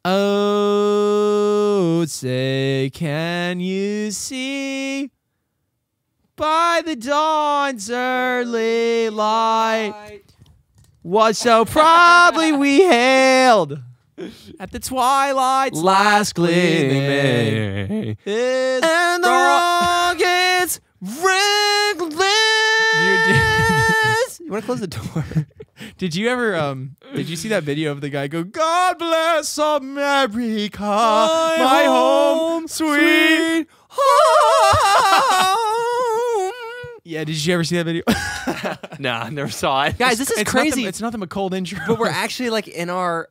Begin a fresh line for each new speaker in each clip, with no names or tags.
Oh, say, can you see by the dawn's early light what so probably we hailed at the twilight's last gleaming, and the rockets reckless. You want to close the door? Did you ever did you see that video of the guy go, God bless America, my home sweet home? Yeah, did you ever see that video?
No, I never saw it.
Guys, this is crazy. It's nothing but cold intro.
But we're actually like in our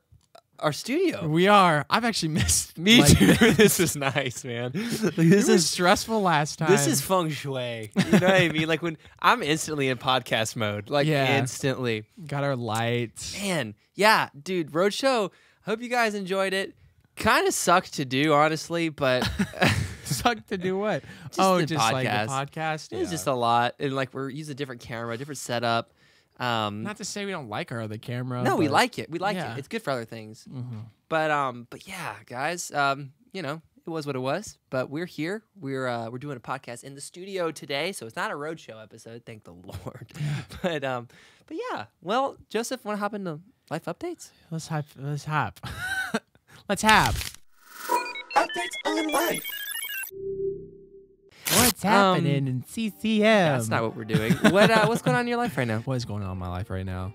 studio.
We are. I've actually missed.
Me too. This is nice, man.
This is stressful last time.
This is feng shui. You know what I mean? Like when I'm instantly in podcast mode. Like instantly.
Got our lights.
Man, yeah, dude. Roadshow. Hope you guys enjoyed it. Kind of sucked to do, honestly, but
sucked to do what?
Just
like the podcast.
It was just a lot, and like we're using a different camera, different setup.
Not to say we don't like our other camera.
No, we like it. We like it. It's good for other things.
Mm-hmm.
But yeah, guys. You know, it was what it was. But we're here. We're doing a podcast in the studio today, so it's not a roadshow episode. Thank the Lord. But yeah. Well, Joseph, want to hop into life updates?
Let's hop. Let's have
updates on life.
What's happening in CCM?
That's not what we're doing. What's going on in your life right now?
What is going on in my life right now?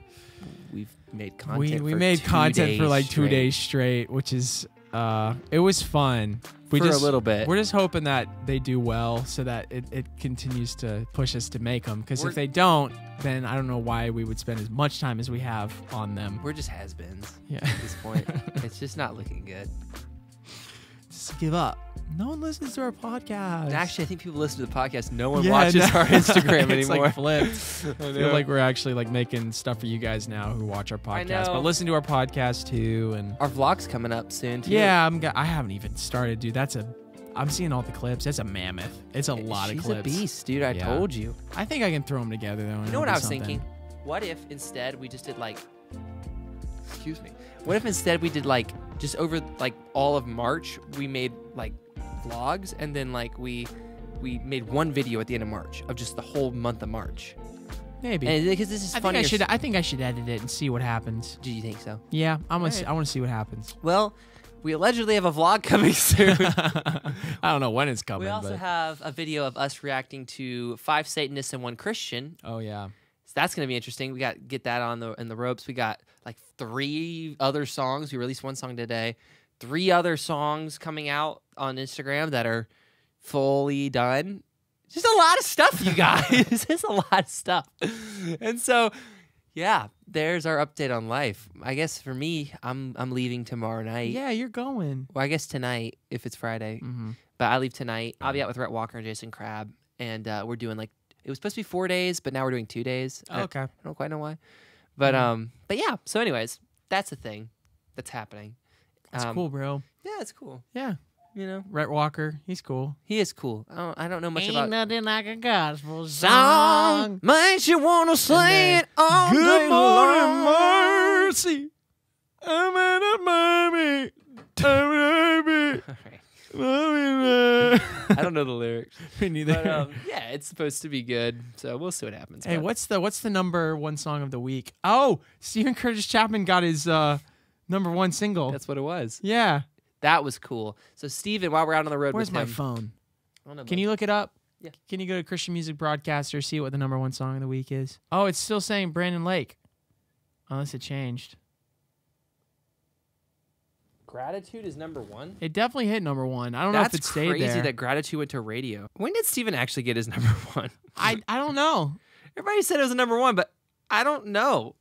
We've made content.
We made content for like 2 days straight, which is it was fun.
For a little bit.
We're just hoping that they do well, so that it continues to push us to make them. Because if they don't, then I don't know why we would spend as much time as we have on them.
We're just has-beens
at
this point. It's just not looking good.
Just give up. No one listens to our podcast.
And actually, I think people listen to the podcast. No one watches our Instagram
it's
anymore.
Like flipped. I feel like we're actually like making stuff for you guys now who watch our podcast, but listen to our podcast too. And
our vlog's coming up soon too.
Yeah, I haven't even started, dude. I'm seeing all the clips. It's a mammoth. It's a lot of clips.
She's a beast, dude. I told you.
I think I can throw them together though.
You know what I was thinking? What if instead we just did like, excuse me. What if instead we did like just over like all of March we made like vlogs, and then like we made one video at the end of March of just the whole month of March.
Maybe.
Because this is funny.
I think I should edit it and see what happens.
Do you think so?
Yeah, I want to see what happens.
Well, we allegedly have a vlog coming soon.
I don't know when it's coming.
We also have a video of us reacting to 5 Satanists and 1 Christian.
Oh yeah.
So that's going to be interesting. We got to get that in the ropes. We got like 3 other songs. We released 1 song today. 3 other songs coming out on Instagram that are fully done. Just a lot of stuff, you guys. It's a lot of stuff. And so, yeah, there's our update on life. I guess for me, I'm leaving tomorrow night.
Yeah, you're going.
Well, I guess tonight if it's Friday.
Mm-hmm.
But I leave tonight. I'll be out with Rhett Walker and Jason Crabb, and we're doing like, it was supposed to be 4 days, but now we're doing 2 days.
Oh, okay.
I don't quite know why. But yeah. So anyways, that's the thing that's happening.
It's cool, bro.
Yeah, it's cool.
Yeah.
You know,
Rhett Walker, he's cool.
He is cool. I don't know much about.
Ain't nothing like a gospel song
makes you wanna sing it all
Good
day
morning,
long.
mercy. I'm in a mommy.
I don't know the lyrics.
Me neither.
But, yeah, it's supposed to be good, so we'll see what happens.
Hey, what's the #1 song of the week? Oh, Stephen Curtis Chapman got his #1 single.
That's what it was.
Yeah.
That was cool. So, Steven, while we're out on the road
Where's
with
my
him,
phone?
I don't know,
Can you look it up?
Yeah.
Can you go to Christian Music Broadcaster, see what the #1 song of the week is? Oh, it's still saying Brandon Lake. Unless it changed.
Gratitude is #1?
It definitely hit #1. I don't know if it stayed there.
That's crazy that Gratitude went to radio. When did Steven actually get his #1?
I don't know.
Everybody said it was a #1, but I don't know.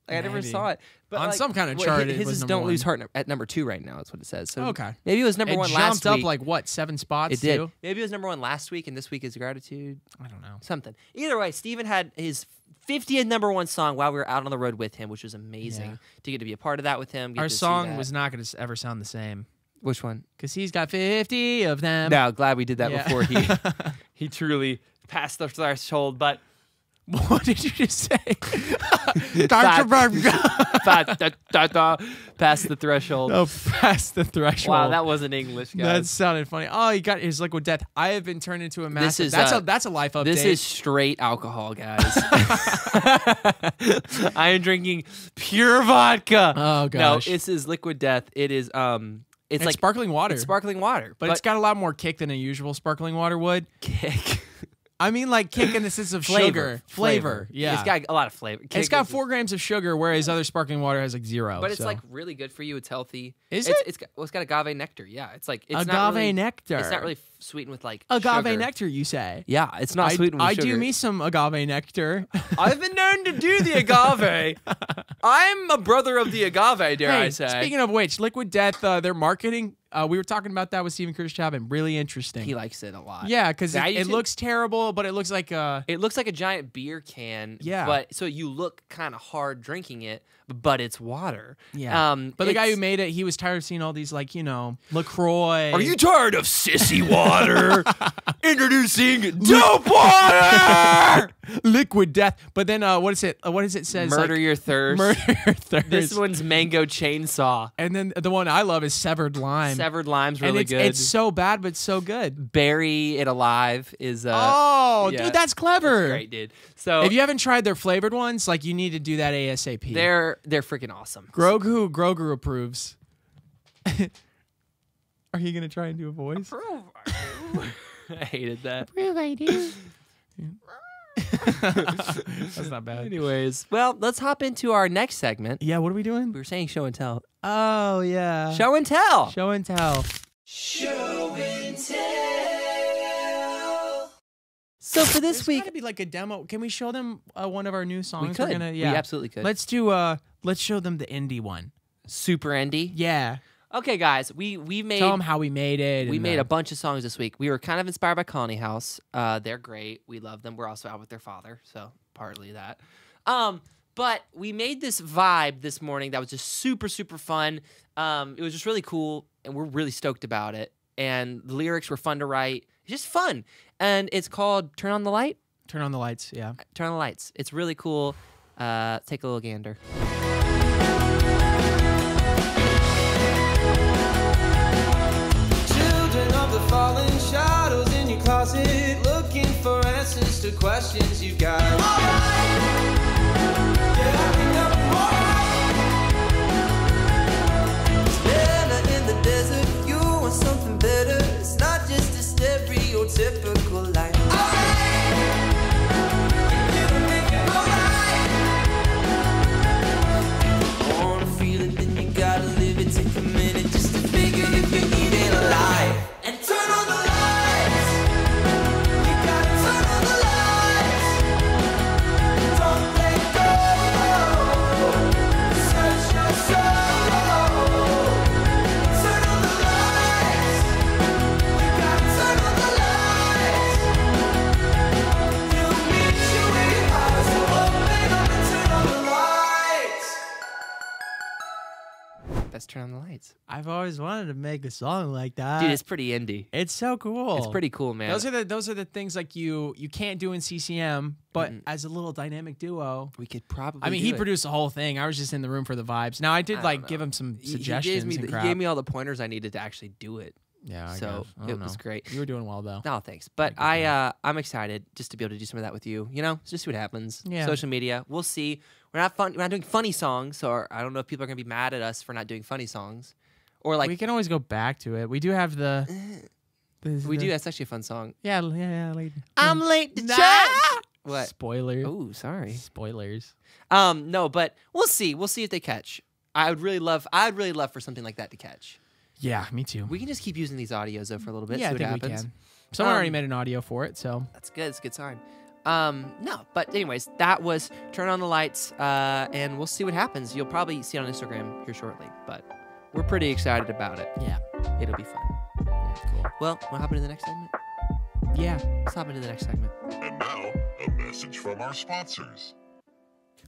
Like, I never saw it. But
on some kind of chart,
his
it was
is Don't
#1.
Lose Heart at #2 right now. That's what it says. So
okay.
Maybe it was #1 last week.
It jumped up like, what, 7 spots?
It did.
Too?
Maybe it was #1 last week, and this week is Gratitude.
I don't know.
Something. Either way, Steven had his 50th #1 song while we were out on the road with him, which was amazing to get to be a part of that with him.
Our song was not going to ever sound the same.
Which one?
Because he's got 50 of them.
No, glad we did that before he truly passed the threshold. But
What did you just say?
Past the threshold.
Oh, past the threshold.
Wow, that wasn't English, guys.
That sounded funny. Oh, he got his liquid death. I have been turned into a massive. That's a life update.
This is straight alcohol, guys. I am drinking pure vodka.
Oh gosh.
No, this is liquid death. It is it's like
sparkling water.
It's sparkling water,
but it's got a lot more kick than a usual sparkling water would.
Kick.
I mean, like kick in the sense of sugar. Flavor. Yeah.
It's got a lot of flavor.
It's got 4 grams of sugar, whereas other sparkling water has like 0.
But it's like really good for you. It's healthy.
Is it?
It's got agave nectar. Yeah. It's like it's
agave
not really,
nectar.
It's not really sweetened with like
agave
sugar.
nectar, you say?
Yeah, it's not sweetened with
I
sugar.
do me some agave nectar.
I've been known to do the agave. I'm a brother of the agave, dare I say.
Speaking of which, Liquid Death, their marketing, we were talking about that with Steven Curtis Chapman. Really interesting.
He likes it a lot.
Yeah, because it looks terrible, but it looks like
it looks like a giant beer can.
Yeah.
But so you look kind of hard drinking it, but it's water.
Yeah. But the guy who made it, he was tired of seeing all these like, LaCroix.
Are you tired of sissy water? Introducing dope water.
Liquid Death. But then what is it? What does it say?
Murder your thirst.
Murder your thirst.
This one's mango chainsaw.
And then the one I love is Severed Lime.
Severed Lime's really good.
It's so bad, but so good.
Bury It Alive is
dude,
yeah,
that's clever.
that's great, dude. So
if you haven't tried their flavored ones, like you need to do that ASAP.
they're freaking awesome.
Grogu approves. Are you gonna try and do a voice?
I hated that.
Approve, I do. That's not bad.
Anyways, well, let's hop into our next segment.
Yeah, what are we doing?
We were saying show and tell.
Oh yeah.
Show and tell.
Show and tell.
Show and tell.
So for this
There's
week,
gotta be like a demo. Can we show them one of our new songs?
we could.
We're
We absolutely could.
Let's show them the indie one.
Super indie.
Yeah.
Okay, guys, we made.
Tell them how we made it.
We made a bunch of songs this week. We were kind of inspired by Colony House. They're great. We love them. We're also out with their father, so partly that. But we made this vibe this morning that was just super, super fun. It was just really cool, and we're really stoked about it. And the lyrics were fun to write. It's just fun. And it's called Turn on the Light.
Turn on the lights. Yeah.
Turn on the Lights. It's really cool. Take a little gander.
Children of the fallen shadows in your closet, looking for answers to questions you got. Living in the desert, you want something better. It's not just a stereotypical life. Wanna feel it, then you gotta live it. Take a minute just to figure if you're even alive. And turn on the lights. You gotta turn on the lights. Don't let go. Search your soul. Turn on the lights. You gotta turn on the lights. You'll meet you where your eyes will open up and turn on the lights.
That's Turn on the Lights.
I've always wanted to make a song like that.
Dude, it's pretty indie.
It's so cool.
It's pretty cool, man.
Those are the things like you can't do in CCM, but as a little dynamic duo.
We could probably.
I mean, he produced the whole thing. I was just in the room for the vibes. Now I did give him some suggestions.
He
and crap.
gave me all the pointers I needed to actually do it.
Yeah,
So it was great.
You were doing well though.
No, thanks. But I'm excited just to be able to do some of that with you. Just see what happens.
Yeah.
Social media, we'll see. We're not doing funny songs, so I don't know if people are gonna be mad at us for not doing funny songs, or like
We can always go back to it. We do have the.
we do. That's actually a fun song.
Yeah. Late.
I'm late to
Nah!
church. What?
Spoiler.
Oh, sorry.
Spoilers.
No, but we'll see. We'll see if they catch. I'd really love for something like that to catch.
Yeah, me too.
We can just keep using these audios though for a little bit.
Yeah,
see
I
what
think
happens.
we can. Someone already made an audio for it, so.
That's good. It's a good sign. No, but anyways, that was Turn on the Lights, and we'll see what happens. You'll probably see it on Instagram here shortly, but we're pretty excited about it.
Yeah.
It'll be fun. Yeah, cool. Well, what happened to the next segment?
Yeah.
Let's hop into the next segment.
And now, a message from our sponsors.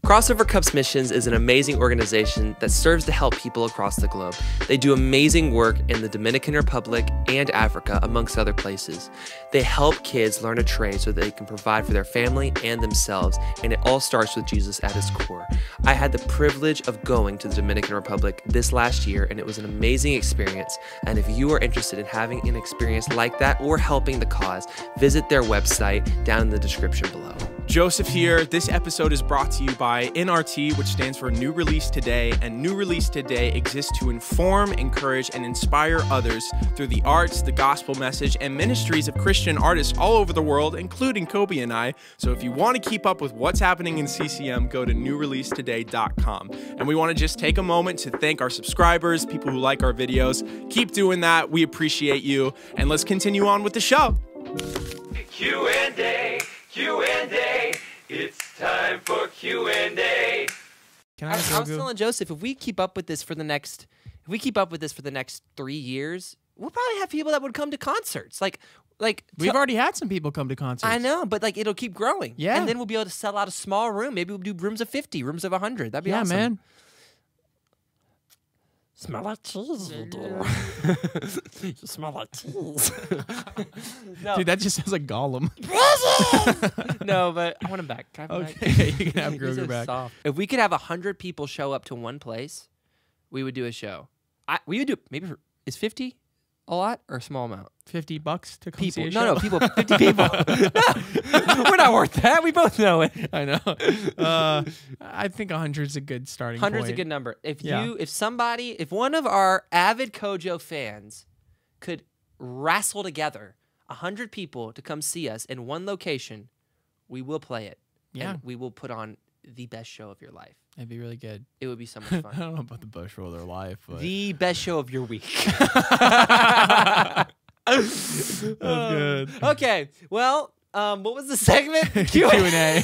Crossover Cups Missions is an amazing organization that serves to help people across the globe. They do amazing work in the Dominican Republic and Africa, amongst other places. They help kids learn a trade so that they can provide for their family and themselves, and it all starts with Jesus at its core. I had the privilege of going to the Dominican Republic this last year, and it was an amazing experience. And if you are interested in having an experience like that or helping the cause, visit their website down in the description below.
Joseph here. This episode is brought to you by NRT, which stands for New Release Today, and New Release Today exists to inform, encourage, and inspire others through the arts, the gospel message, and ministries of Christian artists all over the world, including Coby and I. So if you want to keep up with what's happening in CCM, go to newreleasetoday.com. And we want to just take a moment to thank our subscribers, people who like our videos. Keep doing that. We appreciate you. And let's continue on with the show.
Q&A, Q&A, it's time for Q&A.
Can
I was telling Joseph, if we keep up with this for the next 3 years, we'll probably have people that would come to concerts. Like
We've already had some people come to concerts.
I know, but like it'll keep growing.
Yeah.
And then we'll be able to sell out a small room. Maybe we'll do rooms of 50, rooms of 100. That'd be awesome.
man.
Smell like cheese. You smell like cheese. No.
Dude, that just sounds like Gollum.
No, but I want him back. Can I have him back?
Okay, you can have
He's
Groger
so
back.
soft. If we could have 100 people show up to one place, we would do a show. We would do maybe is 50 a lot or a small amount?
$50 to come
People,
see a
no,
show?
no, people, 50 people. We're not worth that. We both know it.
I know. I think 100 is a good starting
100's
point.
a good number. If
Yeah.
if one of our avid CoJo fans could wrestle together 100 people to come see us in one location, we will play it.
Yeah.
And we will put on the best show of your life.
It'd be really good.
It would be so much
I
fun.
don't know about the best show of their life, but
The best show of your week.
that's good.
Okay. Well, what was the segment?
Q&A.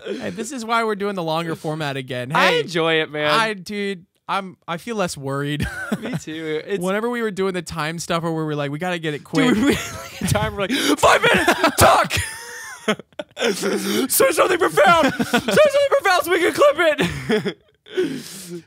Hey, this is why we're doing the longer format again.
I
Hey,
enjoy it, man.
I feel less worried.
Me too. It's
Whenever we were doing the time stuff where we were like, we got to get it quick.
dude, we time we're like 5 minutes. Talk. Say something profound. Say something profound so we can clip it.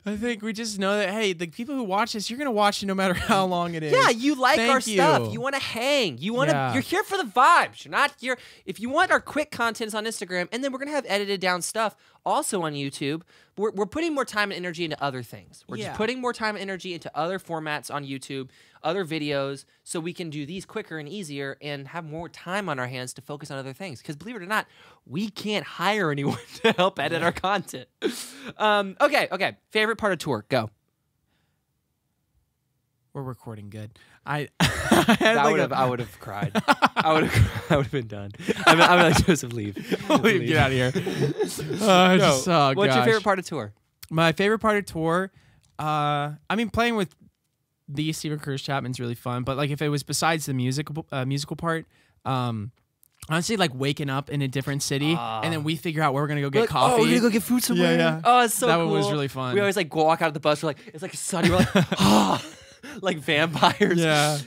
I think we just know that, hey, the people who watch this, you're going to watch it no matter how long it is.
Yeah, you like our
Thank
stuff.
you.
You want to hang. You want to.
Yeah.
You're here for the vibes. You're not here. If you want our quick content, it's on Instagram, and then we're gonna have edited down stuff also on YouTube. We're putting more time and energy into other things. We're
Yeah.
just putting more time and energy into other formats on YouTube, other videos, so we can do these quicker and easier and have more time on our hands to focus on other things. Because believe it or not, we can't hire anyone to help edit our content. Okay. Favorite part of tour? Go.
We're recording good. I had
I
like
would have cried. I would have been done. I'm like, Joseph, leave.
Leave. Get out of here.
No. What's your
gosh.
favorite part of tour?
My favorite part of tour, I mean, playing with the Stephen Curtis Chapman's really fun. But like, if it was besides the musical part, honestly, like waking up in a different city and then we figure out where we're gonna go get
Like,
coffee.
Oh, we're gonna go get food somewhere.
Yeah.
Oh, it's so
That
cool.
one was really fun.
We always like walk out of the bus. We're like, it's like sunny. We're like, ah, like vampires.
Yeah.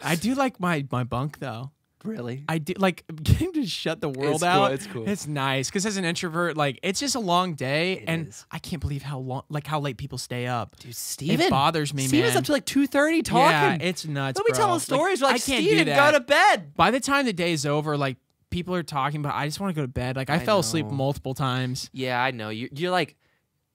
I do like my bunk though.
Really?
I do like getting to shut the world
It's cool,
out.
it's cool.
It's nice because as an introvert, like it's just a long day,
It
and
is.
I can't believe how late people stay up.
Dude, Steven.
It bothers me,
Steven's
man.
up to like 2:30 talking.
Yeah, it's nuts.
He'll be
bro.
telling stories. We're like,
I can't
Steven,
do
go
that.
to bed.
By the time the day's over, like people are talking, but I just want to go to bed. Like I fell asleep
know.
multiple times.
Yeah, I know. You're like,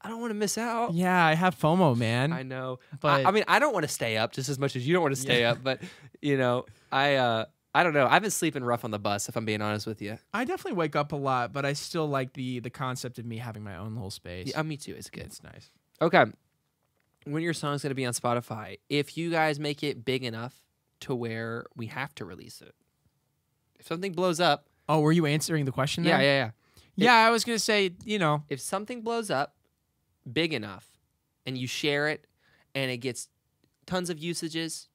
I don't want to miss out.
Yeah, I have FOMO, man.
I know.
But-
I mean, I don't want to stay up just as much as you don't want to stay up. But, you know, I don't know. I've been sleeping rough on the bus, if I'm being honest with you.
I definitely wake up a lot, but I still like the concept of me having my own little space.
Yeah, me too. It's good.
It's nice.
Okay. When your song's going to be on Spotify, if you guys make it big enough to where we have to release it, if something blows up.
Oh, were you answering the question there?
Yeah.
Yeah, I was going to say, you know.
If something blows up big enough and you share it and it gets tons of usages,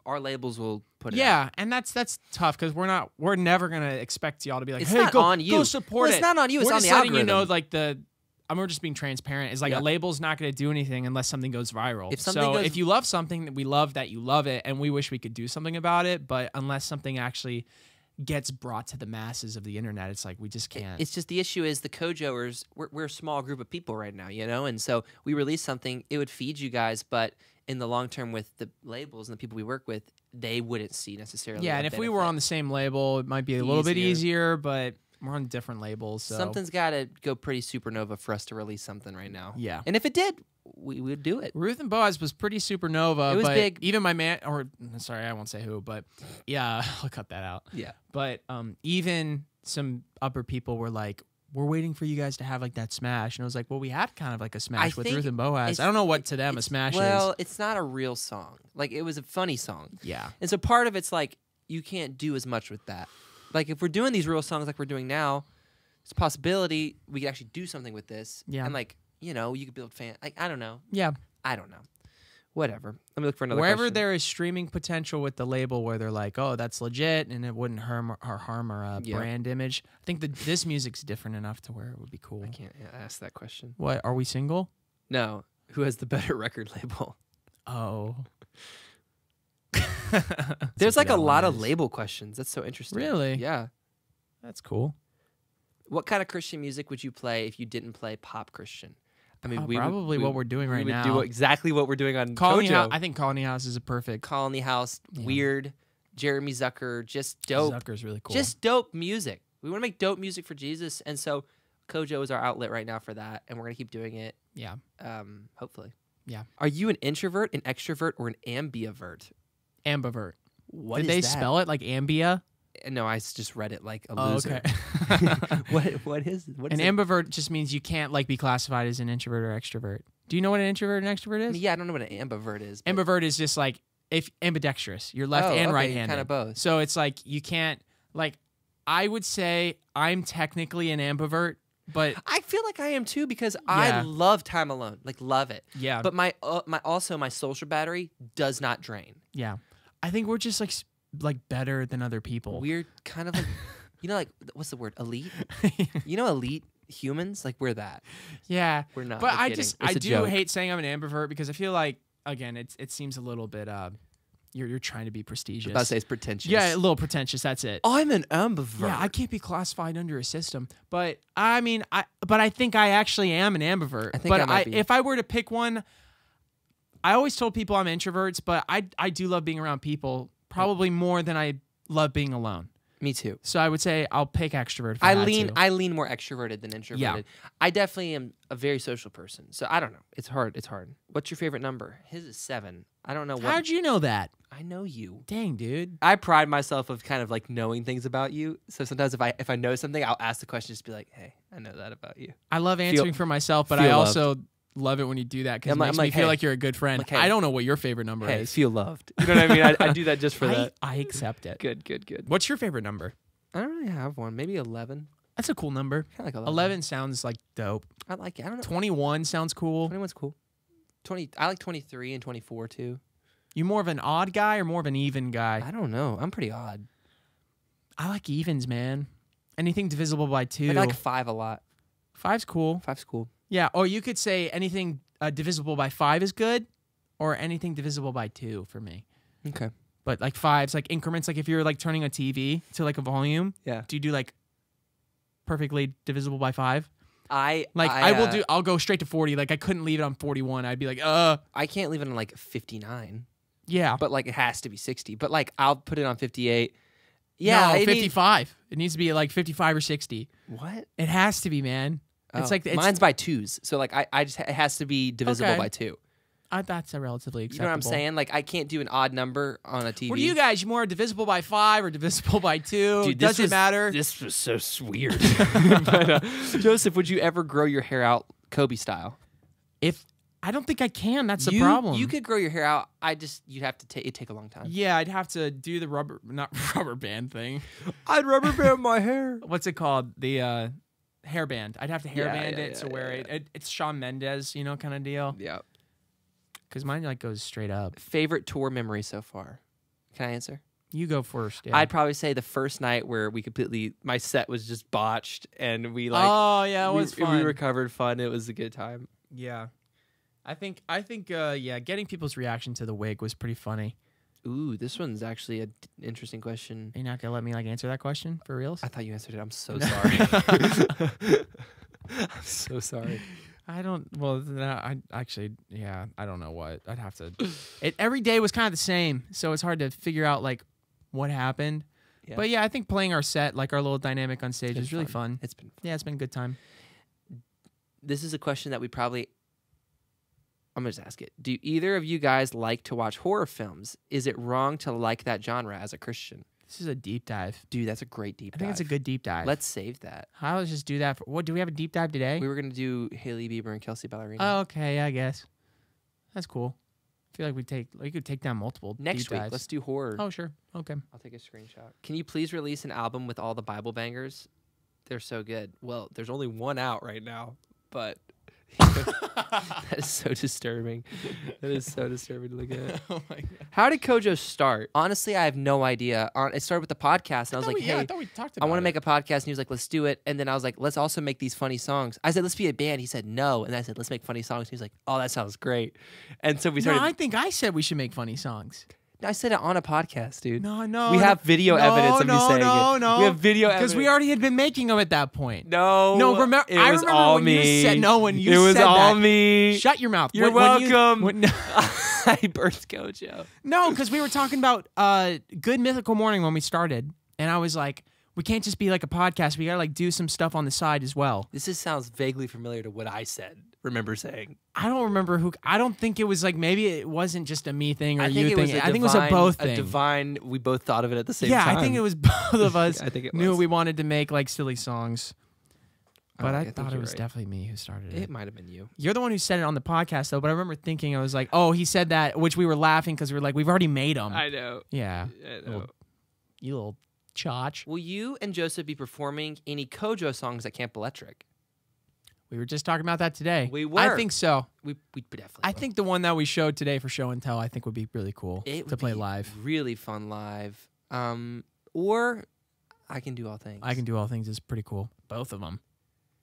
our labels will put it out.
Yeah, and that's tough because we're never gonna expect y'all to be like,
It's
hey,
not
go,
on you.
go support
Well,
it.
it's not on you, it's
we're
on
just
the
letting you know,
algorithm.
like we're just being transparent. Is like
Yeah.
a label's not gonna do anything unless something goes viral.
If something
so
goes-
if you love something, we love that you love it, and we wish we could do something about it. But unless something actually gets brought to the masses of the internet. It's like we just can't.
It's just the issue is the CoJoers, we're a small group of people right now, you know? And so we release something, it would feed you guys, but in the long term with the labels and the people we work with, they wouldn't see necessarily.
Yeah,
a
and if we
benefit.
were on the same label, it might be a little bit
Easier.
easier, but we're on different labels. So.
Something's got to go pretty supernova for us to release something right now.
Yeah.
And if it did, we would do it.
Ruth and Boaz was pretty supernova.
It was
but
big.
Even my man, or sorry, I won't say who, but yeah, I'll cut that out.
Yeah.
But even some upper people were like, we're waiting for you guys to have like that smash. And I was like, well, we had kind of like a smash with
think
Ruth and Boaz. I don't know what to them a smash
well,
is.
it's not a real song. Like, it was a funny song.
Yeah.
And so part of it's like, you can't do as much with that. Like, if we're doing these real songs like we're doing now, it's a possibility we could actually do something with this.
Yeah.
And like, you know, you could build fan. Like, I don't know.
Yeah.
I don't know. Whatever. Let me look for another
Wherever
question.
there is streaming potential with the label where they're like, oh, that's legit and it wouldn't harm our
Yeah.
brand image. I think that this music's different enough to where it would be cool.
I can't ask that question.
What, are we single?
No. Who has the better record label?
Oh.
There's like a
that
lot
one
of
is.
label questions. That's so interesting.
Really?
Yeah.
That's cool.
What kind of Christian music would you play if you didn't play pop Christian? I mean,
Probably what we're doing right
we would
now.
do exactly what we're doing on
Colony
CoJo.
House, I think Colony House is a perfect.
Colony House, weird, Jeremy Zucker, just dope.
Zucker's really cool.
Just dope music. We want to make dope music for Jesus, and so CoJo is our outlet right now for that, and we're gonna keep doing it.
yeah.
Hopefully.
Yeah.
Are you an introvert, an extrovert, or an ambivert?
Ambivert.
What
Did
is
they
that?
spell it like ambia?
No, I just read it like a
Oh,
loser.
okay.
What is
An
it?
ambivert just means you can't like be classified as an introvert or extrovert. Do you know what an introvert and extrovert
I
is?
mean, yeah, I don't know what an ambivert is. but-
Ambivert is just like if ambidextrous. You're left and
okay,
right-handed.
kind of both.
So it's like you can't like. I would say I'm technically an ambivert, but
I feel like I am too because
Yeah.
I love time alone, like love it.
yeah,
But my my social battery does not drain.
yeah. I think we're just like better than other people.
We're kind of like, you know, like what's the word? Elite. You know, elite humans. Like we're that.
Yeah,
We're not.
but
we're
I
kidding.
just
It's
I
a
do
joke.
hate saying I'm an ambivert because I feel like again it seems a little bit you're trying to be
I was
prestigious.
about to say it's pretentious.
Yeah, a little pretentious. That's it.
I'm an ambivert.
Yeah, I can't be classified under a system, but I mean, I think I actually am an ambivert.
I think
but
I might be.
if I were to pick one, I always told people I'm introverts, but I do love being around people probably more than I love being alone.
Me too.
So I would say I'll pick extrovert. If I had to.
I lean more extroverted than introverted. I definitely am a very social person. So I don't know. It's hard. It's hard. What's your favorite number? His is 7. I don't know what.
How'd you know that?
I know you.
Dang, dude.
I pride myself of kind of like knowing things about you. So sometimes if I know something, I'll ask the question, just be like, "Hey, I know that about you."
I love answering for myself, but
feel
I also love it when you do that because it
I'm like-
makes
I'm
me
like,
feel
hey.
like you're a good friend.
Like, hey.
I don't know what your favorite number
Hey,
is.
feel loved. You know what I mean? I do that just for that.
I accept it.
Good, good, good.
What's your favorite number?
I don't really have one. Maybe 11.
That's a cool number.
I like 11.
11 sounds like dope.
I like it. I don't know.
21 sounds cool.
21's cool. 20. I like 23 and 24 too.
You more of an odd guy or more of an even guy?
I don't know. I'm pretty odd.
I like evens, man. Anything divisible by 2.
I like 5 a lot.
5's cool.
5's cool.
Yeah, or you could say anything divisible by 5 is good, or anything divisible by 2 for me.
Okay.
But like 5's like increments, like if you're like turning a TV to like a volume,
Yeah.
do you do like perfectly divisible by 5?
I
will do. I'll go straight to 40. Like I couldn't leave it on 41. I'd be like,
I can't leave it on like 59,
yeah.
but like it has to be 60. But like I'll put it on 58. Yeah,
no,
it needs-
55. It needs to be like 55 or 60.
What?
It has to be, man. It's
Oh,
like it's,
mine's by 2s, so like I just it has to be divisible
Okay.
by 2.
that's a relatively
You
acceptable.
know what I'm saying? Like I can't do an odd number on a TV.
What are you guys? You more divisible by 5 or divisible by 2?
Dude, this
Doesn't
was-
matter.
This was so weird. But, Joseph, would you ever grow your hair out Coby style?
If I don't think I can. That's the problem.
You could grow your hair out. You'd have to it'd take a long time.
Yeah, I'd have to do the not rubber band thing.
I'd rubber band my hair.
What's it called? The hairband. I'd have to hairband
yeah,
it to
yeah,
where it's Shawn Mendes, kind of deal.
Yeah.
Because mine like goes straight up.
Favorite tour memory so far? Can I answer?
You go first. Yeah.
I'd probably say the first night where my set was just botched and we like
oh yeah, it was fun.
we recovered fun. It was a good time.
Yeah. I think yeah, getting people's reaction to the wig was pretty funny.
Ooh, this one's actually an interesting question.
Are you not gonna let me like answer that question for reals?
I thought you answered it. I'm so sorry. I'm so sorry.
I don't. Well, I actually, yeah, I don't know what I'd have to. Every day was kind of the same, so it's hard to figure out like what happened.
Yeah.
But yeah, I think playing our set, like our little dynamic on stage, is really fun.
It's been fun.
Yeah, it's been a good time.
This is a question that we probably. I'm gonna just ask it. Do either of you guys like to watch horror films? Is it wrong to like that genre as a Christian?
This is a deep dive.
Dude, that's a great deep
I
dive.
think it's a good deep dive.
Let's save that.
I'll just do that. What do we have a deep dive today?
We were gonna do Hailey Bieber and Kelsey Ballerina.
Oh, okay, I guess that's cool. I feel like we could take down multiple
Next
deep
week,
dives.
let's do horror.
Oh, sure. Okay.
I'll take a screenshot. Can you please release an album with all the Bible bangers? They're so good. Well, there's only one out right now, but that is so disturbing. That is so disturbing to look at.
Oh my god.
How did CoJo start? Honestly, I have no idea. It started with the podcast, and I was like,
I
hey,
thought we talked
I
about
want to
it.
make a podcast. And he was like, let's do it. And then I was like, let's also make these funny songs. I said, let's be a band. He said, no. And I said, let's make funny songs. And he was like, oh, that sounds great. And so we
No,
started.
I think I said we should make funny songs.
I said it on a podcast, dude.
No, no.
We have video evidence of me saying it.
No.
We have video evidence.
Because we already had been making them at that point.
No.
No, remember?
It
I
was
remember
all
when
me.
you said no. When you
it was
said
all
that.
me.
Shut your mouth.
You're
When you-
welcome.
no,
I burst CoJo.
no, because we were talking about Good Mythical Morning when we started, and I was like, we can't just be like a podcast. We gotta like do some stuff on the side as well.
This sounds vaguely familiar to what I said. Remember saying?
I don't remember who. I don't think it was like maybe it wasn't just a me thing or
I
you
think it
thing.
was a
I think it was a both
a
thing.
divine. We both thought of it at the same
Yeah,
time.
I think it was both of us.
I think it
knew
was.
we wanted to make like silly songs. But I
think
thought it
you're
was
right.
definitely me who started it.
It might have been you.
You're the one who said it on the podcast though. But I remember thinking I was like, oh, he said that, which we were laughing because we were like, we've already made them.
know.
Yeah,
I
know. You little chotch.
Will you and Joseph be performing any CoJo songs at Camp Electric?
We were just talking about that today.
We were.
I think so.
We definitely.
I
will.
think the one that we showed today for show and tell, I think would be really cool
It
to
would
play
be
live.
Really fun live. Or I Can Do All Things.
I Can Do All Things is pretty cool. Both of them.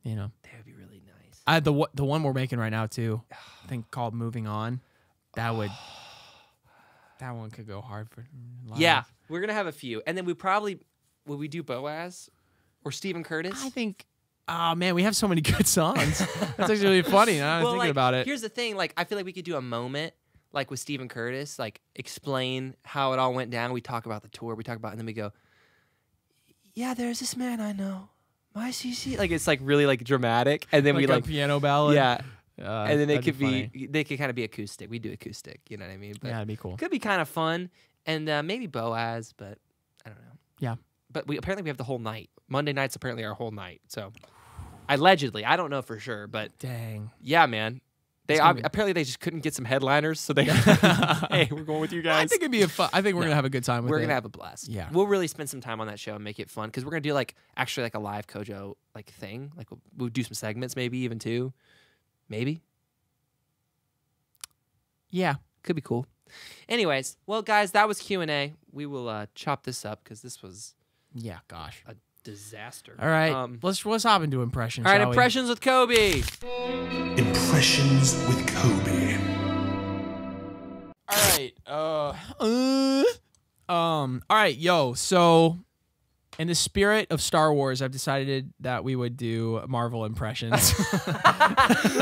You know,
That would be really nice.
the one we're making right now too. I think called Moving On. That would. That one could go hard for. Live.
Yeah, we're gonna have a few, and then will we do Boaz or Stephen Curtis?
I think. Oh man, we have so many good songs. That's actually really funny. Now I'm thinking
like,
about it.
Here's the thing: like, I feel like we could do a moment, like with Stephen Curtis, like explain how it all went down. We talk about the tour, and then we go, "Yeah, there's this man I know, my CC." Like it's like really like dramatic, and then we
a
like
piano ballad.
yeah, and then it
that'd
could
funny.
they could kind of be acoustic. We do acoustic, you know what I mean? But
Yeah, that'd be cool.
could be kind of fun, and maybe Boaz, but I don't know.
Yeah.
But we have the whole night. Monday night's apparently our whole night. So allegedly, I don't know for sure, but
Dang.
yeah, man. They
It's gonna be-
apparently they just couldn't get some headliners, so they hey, we're going with you
I
guys.
think it'd be a fun. I think we're gonna have a good time with
We're
it.
gonna have a blast.
Yeah.
We'll really spend some time on that show and make it fun because we're gonna do like actually like a live CoJo like thing. Like we'll do some segments, maybe even two, maybe.
Yeah.
Could be cool. Anyways, well, guys, that was Q&A. We will chop this up because this was
Yeah. Gosh.
a disaster.
All right. Let's hop into impressions.
All right,
shall we?
impressions with Coby.
Impressions with Coby.
All right. All right, yo. So, in the spirit of Star Wars, I've decided that we would do Marvel impressions.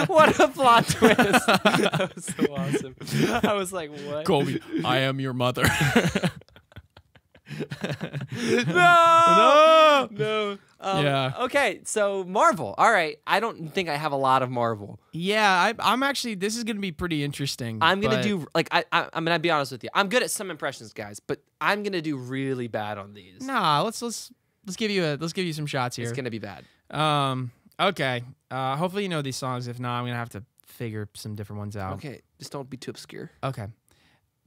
What a plot twist. That was so awesome. I was like, what?
Colby, I am your mother.
No.
Yeah.
Okay, so Marvel. All right. I don't think I have a lot of Marvel.
Yeah, I'm actually. This is gonna be pretty interesting.
I'm gonna
but-
do like I'm gonna be honest with you. I'm good at some impressions, guys, but I'm gonna do really bad on these.
Nah, let's give you some shots here.
It's gonna be bad.
Okay. Hopefully you know these songs. If not, I'm gonna have to figure some different ones out.
Okay, just don't be too obscure.
Okay.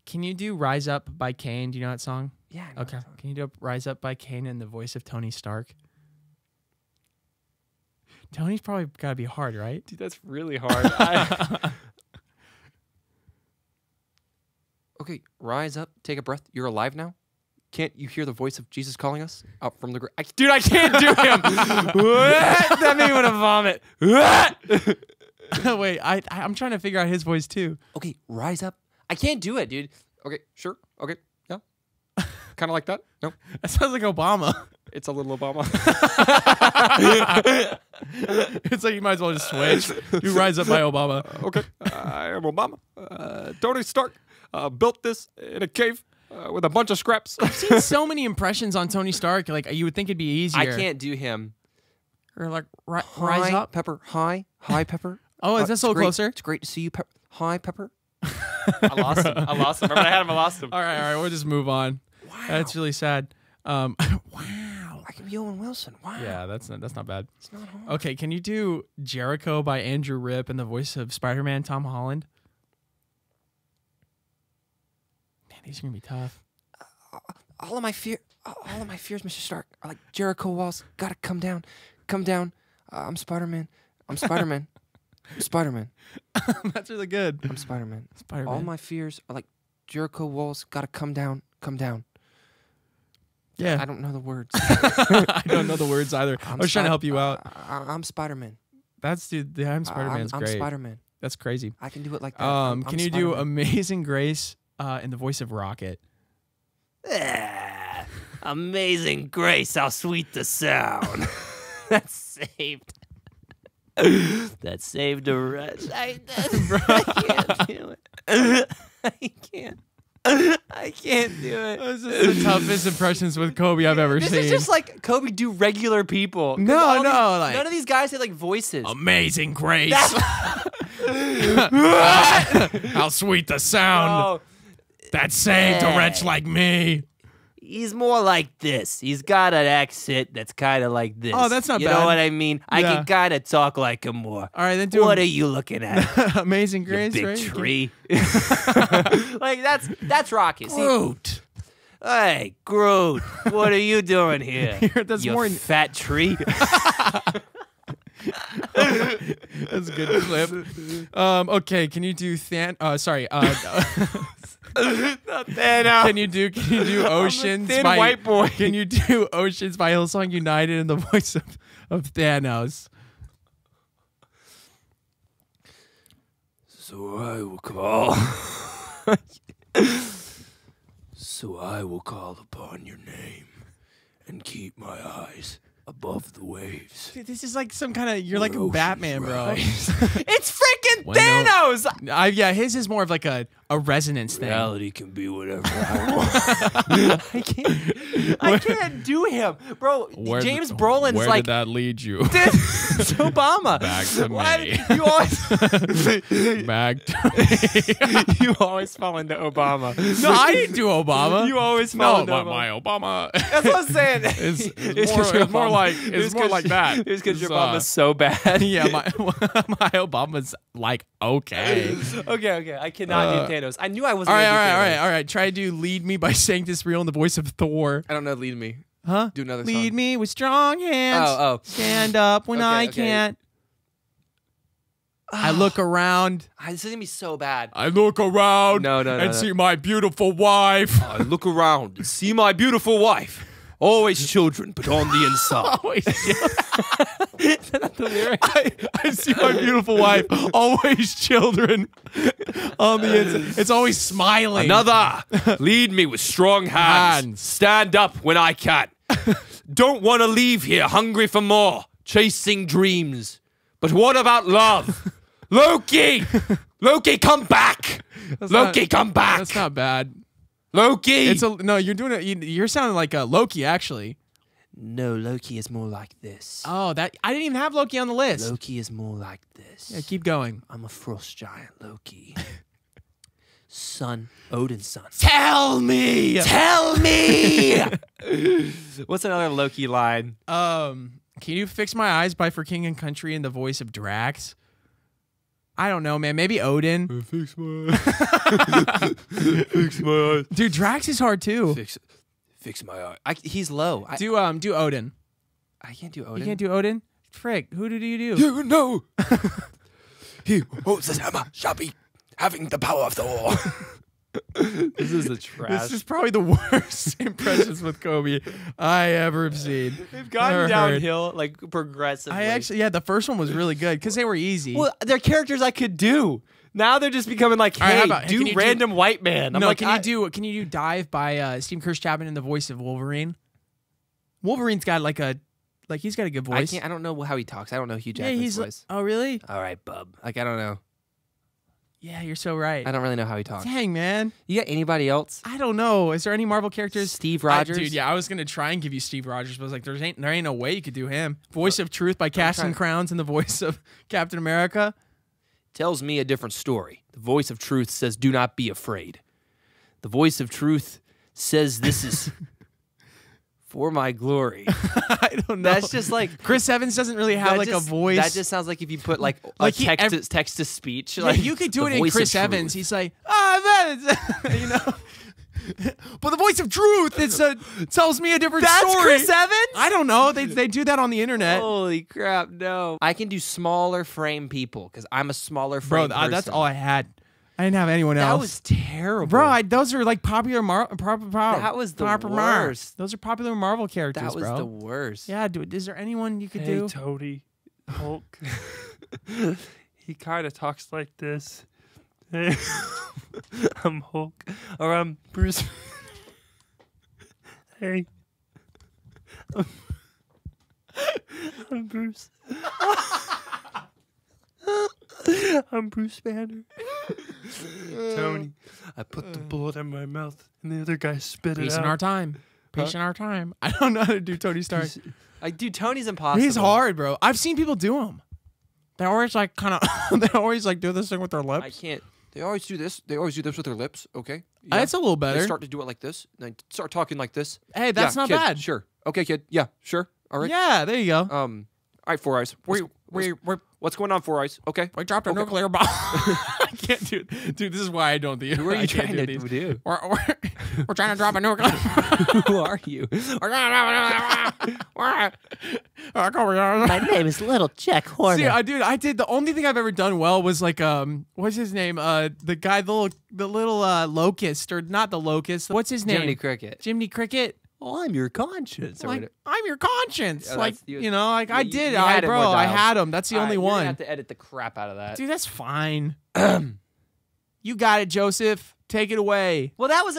Can you do "Rise Up" by Kane? Do you know that song?
Yeah. I know
Okay.
that song.
Can you do "Rise Up" by Kane in the voice of Tony Stark? Tony's probably gotta be hard, right?
Dude, that's really hard. Okay, rise up, take a breath. You're alive now. Can't you hear the voice of Jesus calling us out from the grave? Dude, I can't do him. What? That made me want to vomit. What?
Wait, I'm trying to figure out his voice too.
Okay, rise up. I can't do it, dude. Okay, sure. Okay,
Kind of like that? No.
That sounds like Obama.
It's a little Obama.
It's like you might as well just switch. You rise up by Obama.
Okay. I am Obama. Tony Stark built this in a cave with a bunch of scraps.
I've seen so many impressions on Tony Stark. Like you would think it'd be easier.
I can't do him.
Or like rise
Hi,
up.
Pepper. Hi, Pepper.
Oh, is that so
it's great-
closer?
It's great to see you, Pepper. Hi, Pepper. I lost him. Remember, I had him. I lost him.
All right. We'll just move on.
Wow.
That's really sad. Wow.
I can be Owen Wilson. Wow.
Yeah, that's not bad.
It's not hard.
Okay, can you do Jericho by Andrew Ripp and the voice of Spider-Man, Tom Holland? Man, these are gonna be tough.
All of my fears, Mr. Stark, are like Jericho walls. Gotta come down. Come down. I'm Spider-Man. I'm Spider-Man. I'm Spider-Man.
That's really good.
I'm Spider-Man.
Spider-Man.
All my fears are like Jericho walls. Gotta come down. Come down.
Yeah.
I don't know the words.
I don't know the words either. I was trying to help you out.
I'm Spider-Man.
That's dude. The I'm Spider-Man's
I'm
great.
Spider-Man.
That's crazy.
I can do it like that. I'm
Can you do
Spider-Man.
Amazing Grace in the voice of Rocket?
Amazing Grace, how sweet the sound. That saved. That saved a wretch. I can't do it. I can't do it.
This is the toughest impressions with Coby I've ever
This
seen.
is just like Coby do regular people. 'Cause
No,
all
no,
these-
like-
none of these guys say like voices.
Amazing Grace. How sweet the sound
Oh,
that saved a wretch like me.
he's more like this. He's got an accent that's kind of like this.
Oh, that's not
you
bad.
know what I mean? I
Yeah.
can kind of talk like him more.
All right, then do
What are you looking at?
Amazing
You
Grace,
big
right?
tree. Like that's Rocky. See,
Groot.
hey, Groot, what are you doing here?
That's
you
more.
fat tree.
That's a good clip. Okay, can you do Can you do Oceans
thin
by
white boy.
Can you do Oceans by Hillsong United in the voice of Thanos?
So I will call. So I will call upon your name and keep my eyes above the waves.
Dude, this is like some kind of you're like a Batman, bro.
It's freaking
Well,
Thanos.
Yeah, his is more of like a resonance thing.
Reality can be whatever I want. I can't do him, bro. James Brolin's
where
like
did that lead you?
it's Obama.
Back to
Why
me.
You always
Back to
you always fall into Obama.
No, I didn't do Obama.
You always fall
no,
into
but
Obama.
my Obama.
That's what I'm saying.
It's more like that.
It's because your
It's,
Obama's so bad.
Yeah, my Obama's like okay.
Okay. I cannot do Thanos. I knew I wasn't.
All
gonna do Thanos.
right. Try to do "Lead Me" by Sanctus Real in the voice of Thor.
I don't know. Lead me.
Huh?
Do another
Lead
song.
me with strong hands.
Oh.
Stand up when
Okay,
I
okay.
can't. I look around.
This is gonna be so bad.
I look around.
No,
and see my beautiful wife.
I look around and see my beautiful wife. Always children, but on the inside.
Always. I see my beautiful wife. Always children. On the inside. It's always smiling.
Another. Lead me with strong hands. Stand up when I can. Don't want to leave here hungry for more. Chasing dreams. But what about love? Loki! Loki, come back! Loki, come back!
That's not bad.
Loki!
No, you're doing it. You're sounding like Loki, actually.
No, Loki is more like this.
Oh, that I didn't even have Loki on the list.
Loki is more like this.
Yeah, keep going.
I'm a frost giant, Loki. Son, Odin's son.
Tell me.
Tell me! What's another Loki line?
Can you fix my eyes by For King and Country in the voice of Drax? I don't know, man. Maybe Odin.
Fix my eyes. Fix my eyes.
Dude, Drax is hard too.
Fix my eye. He's low.
Do Odin.
I can't do Odin.
You can't do Odin? Frick, who do you do?
You know. He who holds this hammer shall be having the power of Thor. This is a trash.
This is probably the worst impressions with Coby I ever have seen.
They've gotten
Never heard.
downhill like progressively.
The first one was really good because they were easy.
Well, they're characters I could do. Now they're just becoming like,
All right,
hey,
how about- can
do
you
random white man. I'm
no,
like,
can you do Dive by Steve Chris Chapman in the voice of Wolverine? Wolverine's got he's got a good voice.
I don't know how he talks. I don't know Hugh
Yeah,
Jackman's
he's
voice.
oh really?
All right, bub. Like I don't know.
Yeah, you're so right.
I don't really know how he talks.
Dang, man.
You got anybody else?
I don't know. Is there any Marvel characters?
Steve Rogers?
Dude, yeah, I was gonna try and give you Steve Rogers, but I was like, there ain't no way you could do him. Voice of Truth by Casting Crowns and the voice of Captain America.
Tells me a different story. The voice of truth says, do not be afraid. The voice of truth says this is for my glory.
I don't know.
That's just like
Chris Evans doesn't really have a voice.
That just sounds like if you put like text to speech.
Yeah,
Like
you could do
the
it in
voice of
Chris
truth.
Evans. He's like, you know. But the voice of truth, tells me a different
That's
story.
Chris Evans?
I don't know. They do that on the internet.
Holy crap, no. I can do smaller frame people because I'm a smaller frame
Bro,
person.
that's all I had. I didn't have anyone
That
else.
was terrible.
Bro, those are like popular
That was the worst.
Those are popular Marvel characters,
that was
bro.
the worst.
Yeah, dude. Is there anyone you could do?
Tony, Hulk. He kind of talks like this. Hey, I'm Hulk, or I'm Bruce. Hey, I'm Bruce. I'm Bruce Banner. Tony, I put the bullet in my mouth, and the other guy spit
Peace
it
in
out.
our time. Peace in our time. I don't know how to do Tony Stark.
Tony's impossible.
He's hard, bro. I've seen people do him. They always like kind of. They always like do this thing with their lips.
I can't. They always do this. They always do this with their lips. Okay.
It's a little better.
They start to do it like this. They start talking like this.
Hey, that's
Yeah,
not
kid,
bad.
Sure. Okay, kid. Yeah, sure. All right.
Yeah, there you go.
All right, Four Eyes. What's going on, Four Eyes? Okay.
We dropped a nuclear bomb. I can't do it. Dude, this is why I don't do.
Who are you
I can't
trying to
these.
do?
We're trying to drop a nuclear.
Who are you?
My
name is Little Jack Horner.
See, dude, I did the only thing I've ever done well was like what's his name? The guy, the little locust, or not the locust. What's his name?
Jiminy Cricket.
Jiminy Cricket.
Oh, I'm your conscience. or
Like,
whatever.
I'm your conscience.
Yeah,
like
that's- you-
you know, like I
you
did.
had it
bro,
more
I
dialed.
had him. That's the
All
only
right, you're gonna
one.
have to edit the crap out of that.
Dude, that's fine. You got it, Joseph. Take it away.
Well, that was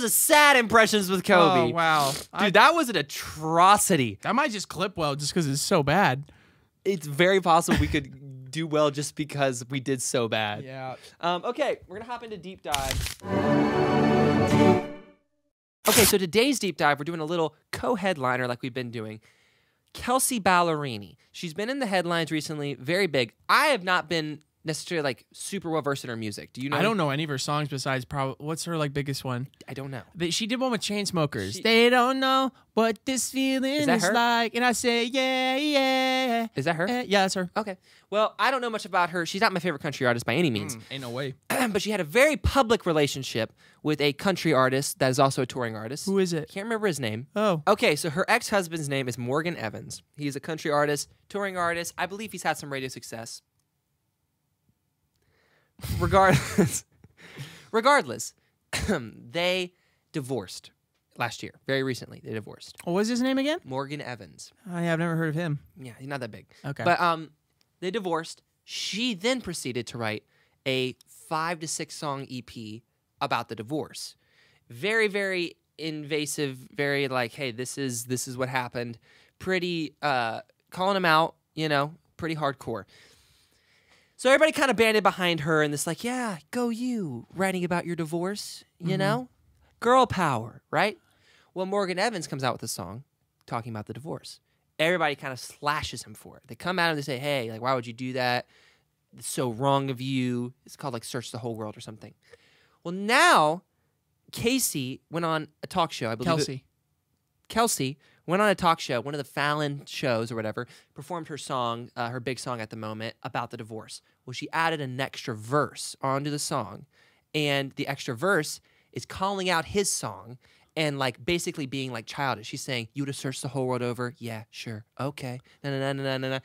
a sad impressions with Coby.
Oh wow,
Dude, that was an atrocity.
I might just clip well just because it's so bad.
It's very possible we could do well just because we did so bad.
Yeah.
Okay, we're gonna hop into deep dive. Okay, so today's deep dive, we're doing a little co-headliner like we've been doing. Kelsey Ballerini. She's been in the headlines recently, very big. I have not been necessarily like super well versed in her music. Do you know?
I don't know any of her songs besides probably what's her like biggest one?
I don't know.
She did one with Chainsmokers. They don't know what this feeling is,
that her?
like, and I say yeah, yeah.
Is that her?
Yeah, that's her.
Okay. Well, I don't know much about her. She's not my favorite country artist by any means.
Ain't no way.
But she had a very public relationship with a country artist that is also a touring artist.
Who is it?
Can't remember his name.
Oh,
Okay, so her ex-husband's name is Morgan Evans. He's a country artist, touring artist. I believe he's had some radio success. Regardless, they divorced last year. Very recently, they divorced.
what was his name again?
Morgan Evans.
I've never heard of him.
Yeah, he's not that big.
Okay.
But they divorced. She then proceeded to write a 5 to 6 song EP about the divorce. Very, very invasive, very like, hey, this is what happened. Pretty calling him out, pretty hardcore. So everybody kind of banded behind her and this like, yeah, go you, writing about your divorce, you know? Girl power, right? Well, Morgan Evans comes out with a song talking about the divorce. Everybody kind of slashes him for it. They come at him and they say, hey, like, why would you do that? It's so wrong of you. It's called like Search the Whole World or something. Well, now Casey went on a talk show. I believe Kelsey went on a talk show, one of the Fallon shows or whatever, performed her song, her big song at the moment, about the divorce. Well, she added an extra verse onto the song, and the extra verse is calling out his song and like basically being like childish. She's saying, you would have searched the whole world over? Yeah, sure. Okay. No.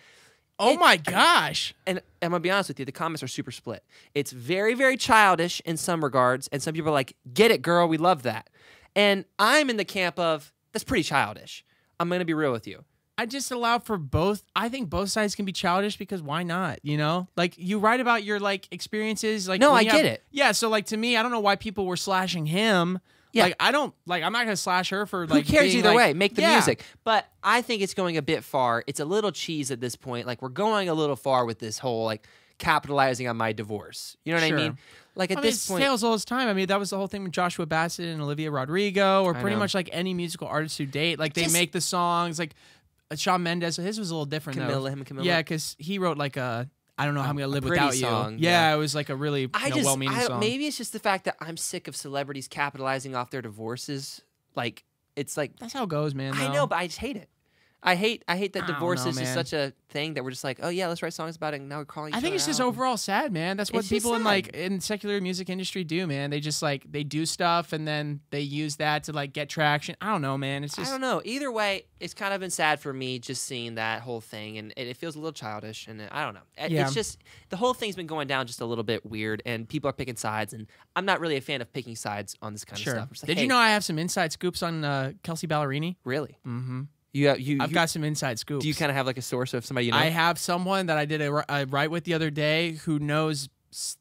Oh my gosh.
And I'm going to be honest with you, the comments are super split. It's very, very childish in some regards, and some people are like, get it, girl, we love that. And I'm in the camp of, that's pretty childish. I'm going to be real with you.
I just allow for both. I think both sides can be childish because why not? You know, like you write about your like experiences. Like
No,
when
I
you
get
have-
it.
Yeah, so like to me, I don't know why people were slashing him.
Yeah.
Like I don't like. I'm not gonna slash her for
Who
like.
cares
being,
either
like-
way? Make the
Yeah.
music. But I think it's going a bit far. It's a little cheese at this point. Like we're going a little far with this whole like capitalizing on my divorce. You know what
Sure.
I mean? Like at
I mean,
this
it's
point,
tales all this time. I mean, that was the whole thing with Joshua Bassett and Olivia Rodrigo, or
I
pretty
know.
much like any musical artist who date. Like they
Just-
make the songs. Like Shawn Mendes, his was a little different
Camilla,
though.
him and Camilla.
Yeah, because he wrote like a I don't know how I'm gonna live
pretty
without
song,
you. Yeah,
yeah.
it was like a really
I just
well-meaning song.
maybe it's just the fact that I'm sick of celebrities capitalizing off their divorces. Like it's like
That's how it goes, man.
I
though.
know, but I just hate it. I hate that
don't
divorce
know,
is just
man.
such a thing that we're just like, oh yeah, let's write songs about it, and now we're calling each
I think
other
it's just
out.
overall sad, man. That's what
It's just
people in
sad.
like in secular music industry do, man. They just like they do stuff and then they use that to like get traction. I don't know, man. It's
I
just
don't know. Either way, it's kind of been sad for me just seeing that whole thing, and it feels a little childish, and I don't know.
Yeah.
It's just the whole thing's been going down just a little bit weird, and people are picking sides, and I'm not really a fan of picking sides on this kind
sure.
of stuff. It's like,
Did
hey,
you know I have some inside scoops on Kelsey Ballerini?
Really?
Mm-hmm.
You
I've got some inside scoops.
Do you kind of have like a source of somebody you know?
I have someone that I did a write with the other day who knows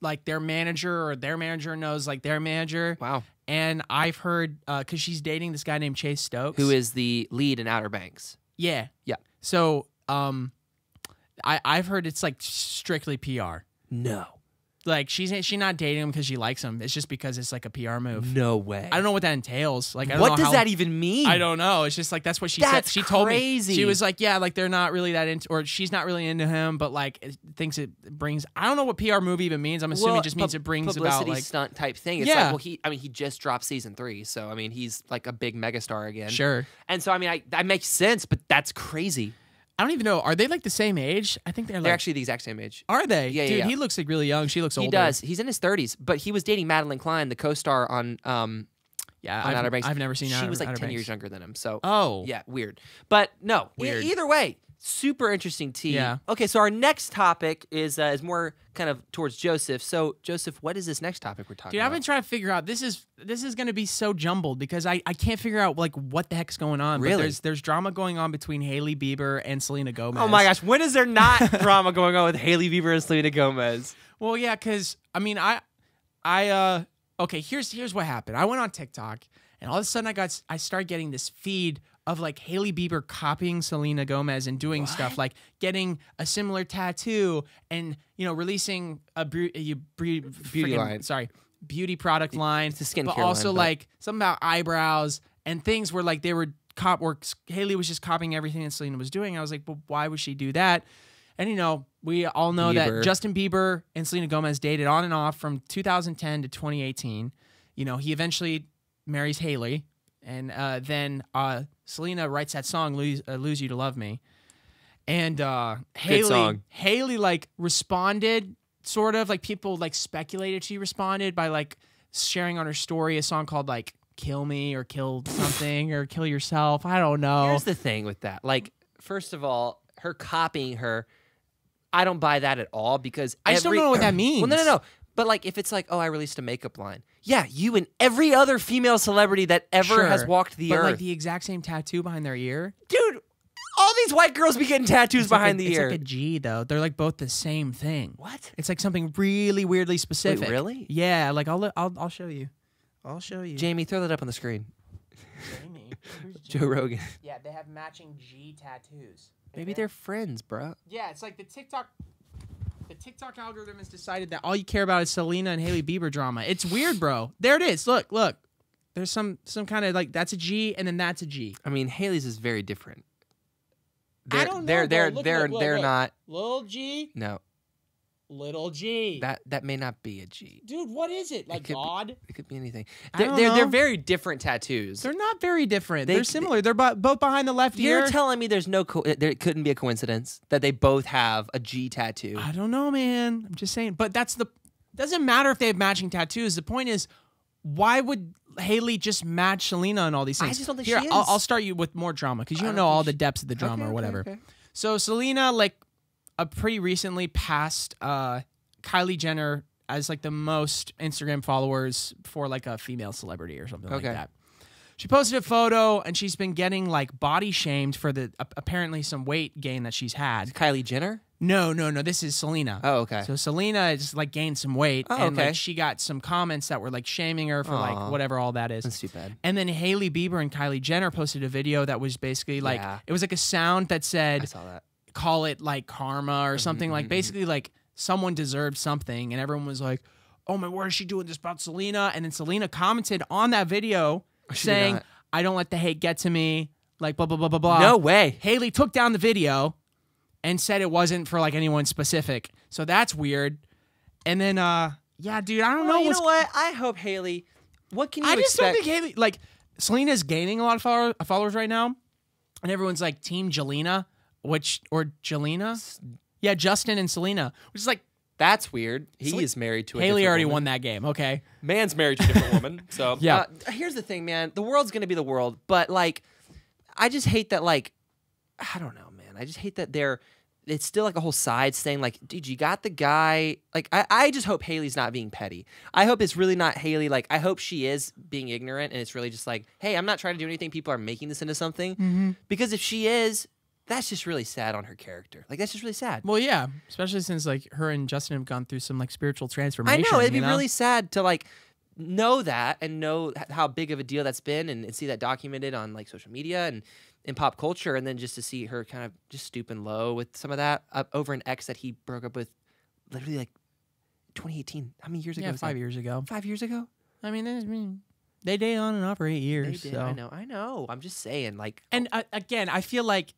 like their manager or their manager knows like their manager.
Wow.
And I've heard because she's dating this guy named Chase Stokes,
Who is the lead in Outer Banks?
yeah. So I've heard it's like strictly PR.
No.
Like she's not dating him because she likes him. It's just because it's like a PR move.
No way.
I don't know what that entails. Like I don't
What
know
does
how-
that even mean?
I don't know. It's just like that's what she
That's
said. She told
crazy.
me. She was like, yeah, like they're not really that into, or she's not really into him, but like it thinks it brings. I don't know what PR move even means. I'm assuming it just means it brings
publicity
about like
stunt type thing. It's
Yeah.
like, well, he just dropped season 3, so I mean, he's like a big megastar again.
sure.
And so I mean, that makes sense, but that's crazy.
I don't even know. Are they like the same age? I think they're like.
They're actually the exact same age.
Are they?
Yeah, yeah,
Dude,
yeah.
he looks like really young. She looks older.
He does. He's in his 30s, but he was dating Madeline Klein, the co-star on
Yeah,
Outer Banks.
I've never seen.
She
Outer,
was like
Outer
10
Banks.
years younger than him. So
Oh,
yeah, weird. But no,
Weird.
either way, super interesting tea.
Yeah.
Okay, so our next topic is more kind of towards Joseph. So Joseph, what is this next topic we're talking
Dude,
about?
I've been trying to figure out. This is going to be so jumbled because I can't figure out like what the heck's going on.
Really?
But there's drama going on between Hailey Bieber and Selena Gomez.
Oh my gosh, when is there not drama going on with Hailey Bieber and Selena Gomez?
Well, yeah, because I mean, okay. Here's what happened. I went on TikTok, and all of a sudden I started getting this feed of like Hailey Bieber copying Selena Gomez and doing stuff like getting a similar tattoo and releasing a beauty
line.
Sorry, beauty product line.
It's a skincare
but
line,
also
but-
like something about eyebrows and things where like they were Hailey was just copying everything that Selena was doing. I was like, well, why would she do that? And we all know that
Bieber.
Justin Bieber and Selena Gomez dated on and off from 2010 to 2018. He eventually marries Hailey, and then Selena writes that song "Lose You to Love Me," and
song.
Hailey like responded, sort of like people like speculated she responded by like sharing on her story a song called like "Kill Me" or "Kill Something" or "Kill Yourself." I don't know.
Here's the thing with that. Like, first of all, her copying her, I don't buy that at all because
I just don't know what that means.
Well, no. But like, if it's like, oh, I released a makeup line. Yeah, you and every other female celebrity that ever has
Sure,
walked the
but
earth.
like the exact same tattoo behind their ear.
Dude, all these white girls be getting tattoos
It's like
behind the ear.
It's like a G though. They're like both the same thing.
What?
It's like something really weirdly specific.
really?
Yeah. Like I'll show you. I'll show you.
Jamie, throw that up on the screen. Joe Rogan.
Yeah, they have matching G tattoos.
Maybe they're friends, bro.
Yeah, it's like the TikTok algorithm has decided that all you care about is Selena and Hailey Bieber drama. It's weird, bro. There it is. Look. There's some kind of like that's a G and then that's a G.
I mean, Haley's is very different.
I don't know, bro. Look,
They're
look.
not.
Little G,
No,
little G.
that may not be a G.
Dude, what is it? Like
could be-
God?
It could be anything.
I
They're,
don't
they're
know.
very different tattoos.
They're not very different.
They-
They're similar. They're both behind the left
You're
ear.
telling me there couldn't be a coincidence that they both have a G tattoo.
I don't know, man. I'm just saying. But doesn't matter if they have matching tattoos. The point is, why would Hailey just match Selena and all these
I
things?
just don't think
Here,
she
I'll
is.
start you with more drama because you
I
don't
don't
know
think
all the
she-
depths of the drama
Okay,
or whatever.
okay.
So Selena, like, pretty recently passed Kylie Jenner as like the most Instagram followers for like a female celebrity or something like
Okay.
that. she posted a photo, and she's been getting like body shamed for the apparently some weight gain that she's had.
Kylie Jenner?
No. This is Selena.
Oh, okay.
So Selena just like gained some weight, and
okay.
like she got some comments that were like shaming her for like whatever all that is.
That's too bad.
And then Hailey Bieber and Kylie Jenner posted a video that was basically like it was like a sound that said,
I saw that.
call it like karma or something, like basically like someone deserved something, and everyone was like, oh my word, is she doing this about Selena? And then Selena commented on that video saying, I don't let the hate get to me, like blah blah blah blah blah.
No way.
Hailey took down the video and said it wasn't for like anyone specific, so that's weird. And then yeah, dude, I don't know.
You know what? I hope Hailey. What can you
I just
expect?
don't think Hailey, like, Selena's gaining a lot of followers right now, and everyone's like Team Jelena, or Jelena. Yeah, Justin and Selena, which is like,
That's weird. He is married to a
Hailey
different
already
woman.
won that game. Okay,
Man's married to a different woman. So
Yeah.
Here's the thing, man. The world's gonna be the world, but like, I just hate that. Like, I don't know, man. I just hate that it's still like a whole side saying like, dude, you got the guy. Like, I just hope Hailey's not being petty. I hope it's really not Hailey. Like, I hope she is being ignorant, and it's really just like, hey, I'm not trying to do anything. People are making this into something. Because if she is, that's just really sad on her character. Like, that's just really sad.
well, yeah, especially since like her and Justin have gone through some like spiritual transformation.
I know, it'd be
you know?
really sad to like know that and know how big of a deal that's been, and see that documented on like social media and in pop culture, and then just to see her kind of just stooping low with some of that over an ex that he broke up with literally like 2018. How many years ago?
Yeah,
was
5
that?
years ago.
5 years ago?
I mean, they dated on and off for 8
They
years.
did.
So.
I know. I'm just saying, like,
And again, I feel like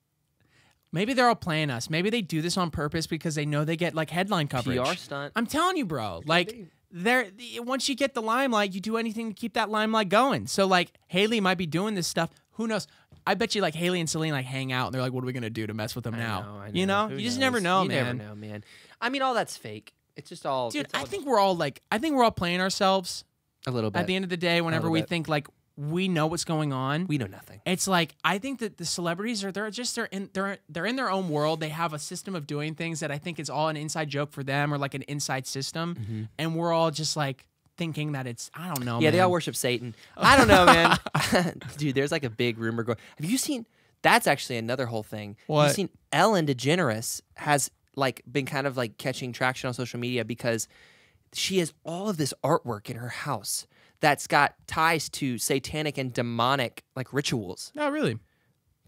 maybe they're all playing us. Maybe they do this on purpose because they know they get like headline coverage.
PR stunt.
I'm telling you, bro. Like, once you get the limelight, you do anything to keep that limelight going. So like, Hailey might be doing this stuff. Who knows? I bet you like Hailey and Selena like hang out and they're like, what are we gonna do to mess with them now?
I know.
You know?
Who
You just
knows?
never know,
you
man.
never know, man. I mean, all that's fake. It's just all.
Dude,
it's all
I think we're all playing ourselves
a little bit.
at the end of the day. Whenever
little
we
bit.
think like we know what's going on,
we know nothing.
it's like I think that the celebrities they're in their own world. They have a system of doing things that I think is all an inside joke for them or like an inside system, and we're all just like thinking that it's I don't know.
Yeah, they
man.
all worship Satan. I don't know, man. Dude, there's like a big rumor going. Have you seen? That's actually another whole thing.
What?
You've seen Ellen DeGeneres has like been kind of like catching traction on social media because she has all of this artwork in her house that's got ties to satanic and demonic like rituals.
No, really.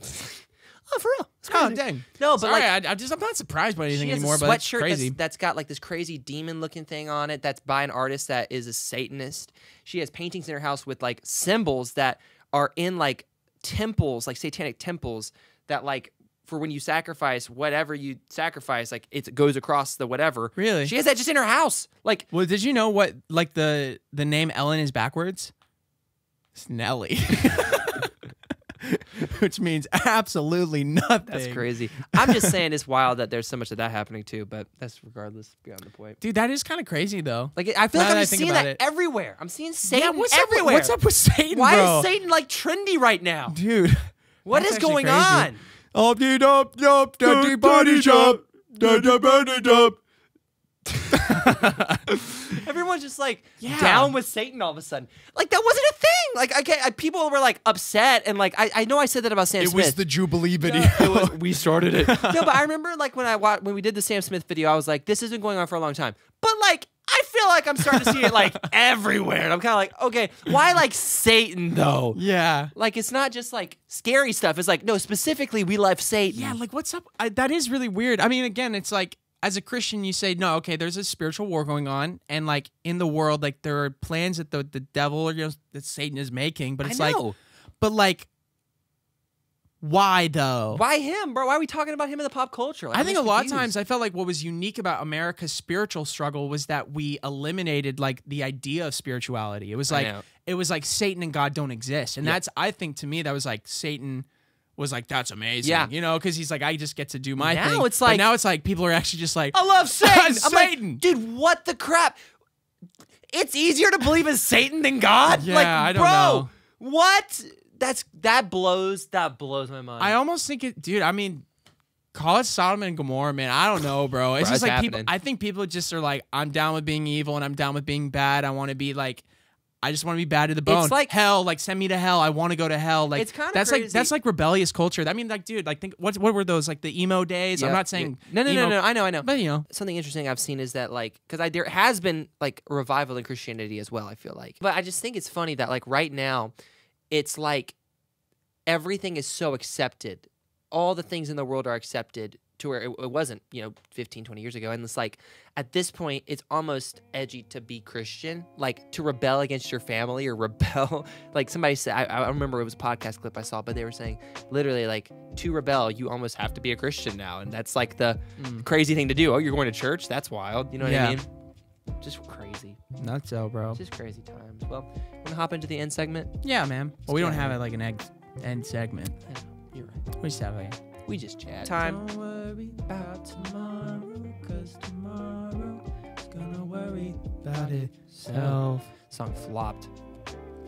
Oh, for real? It's
Oh,
crazy.
dang.
No, but
Sorry,
like
I'm not surprised by anything
she has
anymore.
a
But it's
sweatshirt
crazy.
that's got like this crazy demon-looking thing on it. That's by an artist that is a Satanist. She has paintings in her house with like symbols that are in like temples, like satanic temples, that like for when you sacrifice whatever you sacrifice, like it goes across the whatever.
Really?
She has that just in her house. Like,
Well, did you know what like the name Ellen is backwards? It's Nelly. Which means absolutely nothing.
that's crazy. I'm just saying it's wild that there's so much of that happening too, but that's regardless beyond the point.
Dude, that is kind of crazy though.
Like, I feel
Now
like I'm
that I
just
think
seeing
about
that
it.
everywhere. I'm seeing Satan
what's
everywhere.
What's up with Satan,
Why
bro?
is Satan like trendy right now?
Dude,
What
that's
is
actually
going
crazy.
on?
Body shop.
Everyone's just like
Yeah.
down with Satan all of a sudden. Like that wasn't a thing. Like people were like upset and like I know I said that about Sam
It
Smith.
was the Jubilee video.
We started it. No, but I remember like when we did the Sam Smith video, I was like, this has been going on for a long time. But like I feel like I'm starting to see it like everywhere. And I'm kind of like, okay, why like Satan though?
Yeah.
Like it's not just like scary stuff. It's like, no, specifically we love Satan.
Yeah, like what's up? That is really weird. I mean, again, it's like as a Christian, you say, no, okay, there's a spiritual war going on, and like in the world, like there are plans that the devil or that Satan is making, but it's
I
like,
know.
but like, why though?
Why him, bro? Why are we talking about him in the pop culture? Like,
I
I'm
think a
just
lot of
confused.
times I felt like what was unique about America's spiritual struggle was that we eliminated like the idea of spirituality. It was
I
like
know.
Satan and God don't exist, and
Yeah.
that's I think to me that was like Satan was like that's amazing,
Yeah.
you know, because he's like I just get to do my
Now
thing.
it's
But
like-
now it's like people are actually just like
I love Satan. I'm like,
Satan.
dude, what the crap? It's easier to believe in Satan than God.
Yeah,
like,
I don't
bro,
know.
what? That blows my mind.
I almost think it, dude. I mean, call it Sodom and Gomorrah, man. I don't know, bro. It's
Bro,
just
it's
like people.
happening.
I think people just are like, I'm down with being evil and I'm down with being bad. I want to be like, I just want to be bad to the bone.
It's like
hell, like send me to hell. I want to go to hell. Like
it's kind of
that's
crazy.
like that's like rebellious culture. I mean, like, dude, like think what were those like the emo days? I'm
Yeah.
not saying
No. I know.
but you know,
Something interesting I've seen is that like because there has been like a revival in Christianity as well. I feel like, but I just think it's funny that like right now, it's like everything is so accepted. All the things in the world are accepted to where it wasn't, 15, 20 years ago. And it's like, at this point, it's almost edgy to be Christian, like to rebel against your family or rebel. Like somebody said, I remember it was a podcast clip I saw, but they were saying literally like to rebel, you almost have to be a Christian now. And that's like the crazy thing to do. Oh, you're going to church? That's wild. You know what I mean? Just crazy.
not so, bro.
Just crazy times. Well, want to hop into the end segment?
Yeah, man. Well, we don't
get
have
it.
it like an end segment.
Yeah, you're right.
We just have like
We just chat. Time.
Don't worry about tomorrow, 'cause tomorrow's gonna worry about itself.
Song flopped.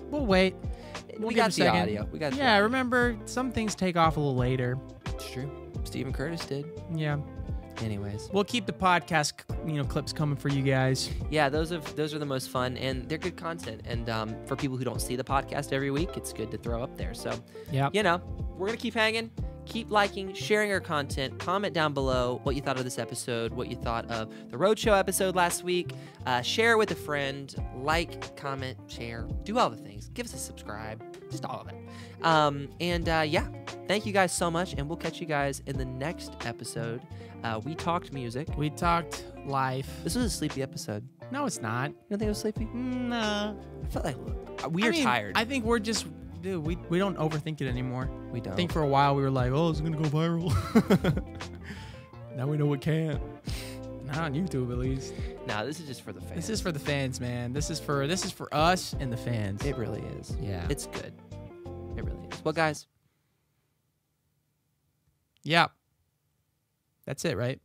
We'll wait.
We
give
got
it a
the
second.
audio. We got.
Yeah, remember some things take off a little later.
It's true. Stephen Curtis did.
Yeah,
Anyways.
we'll keep the podcast, clips coming for you guys.
Yeah, those are the most fun, and they're good content. And for people who don't see the podcast every week, it's good to throw up there. So,
Yeah.
we're gonna keep hanging, keep liking, sharing our content. Comment down below what you thought of this episode, what you thought of the Roadshow episode last week. Share it with a friend. Like, comment, share, do all the things. Give us a subscribe, just all of it. Thank you guys so much, and we'll catch you guys in the next episode. We talked music.
We talked life.
This was a sleepy episode.
No, it's not.
You don't think it was sleepy?
Nah.
I felt like we
I
are
mean,
tired.
I think we're just, dude, we don't overthink it anymore.
We don't.
I think for a while we were like, oh, it's gonna go viral. Now we know it can't. Not on YouTube, at least.
No, this is just for the fans.
This is for the fans, man. This is for us and the fans.
It really is.
Yeah.
It's good. It really is. Well, guys.
Yeah. That's it, right?